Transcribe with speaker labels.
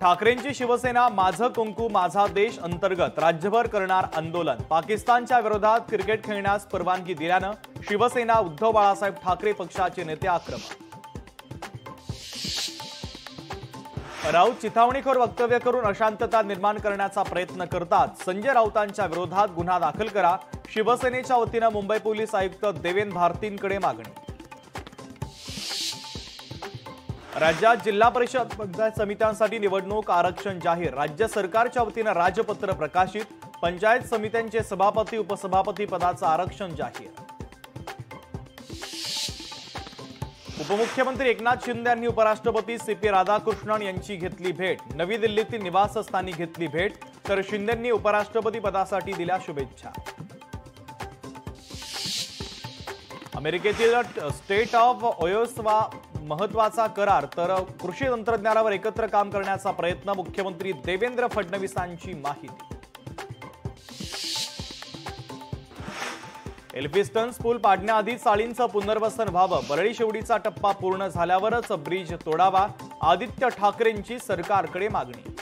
Speaker 1: ठाकरेंची शिवसेना माझं कुंकू माझा देश अंतर्गत राज्यभर करणार आंदोलन। पाकिस्तानच्या विरोधात क्रिकेट खेळण्यास परवानगी दिल्यानं शिवसेना उद्धव बाळासाहेब ठाकरे पक्षाचे नेते आक्रमक। राऊत चिथावणीखोर वक्तव्य करून अशांतता निर्माण करण्याचा प्रयत्न करतात। संजय राऊतांच्या विरोधात गुन्हा दाखल करा, शिवसेनेच्या वतीनं मुंबई पोलीस आयुक्त देवेंद्र भारतींकडे मागणी। राज्यात जिल्हा परिषद पंचायत समित्यांसाठी निवडणूक आरक्षण जाहीर। राज्य सरकारच्या वतीनं राजपत्र प्रकाशित। पंचायत समित्यांचे सभापती उपसभापती पदाचं आरक्षण जाहीर। उपमुख्यमंत्री एकनाथ शिंदे यांनी उपराष्ट्रपती सीपी राधाकृष्णन यांची घेतली भेट। नवी दिल्लीतील निवासस्थानी घेतली भेट, तर शिंदेंनी उपराष्ट्रपती पदासाठी दिल्या शुभेच्छा। अमेरिकेतील स्टेट ऑफ ओयोवा महत्वाचा करार, तर कृषी तंत्रज्ञानावर एकत्र काम करण्याचा प्रयत्न। मुख्यमंत्री देवेंद्र फडणवीसांची माहिती। एल्फिस्टन्स पूल पाडण्याआधी चाळींचं पुनर्वसन व्हावं। परळी शेवडीचा टप्पा पूर्ण झाल्यावरच ब्रिज तोडावा, आदित्य ठाकरेंची सरकारकडे मागणी।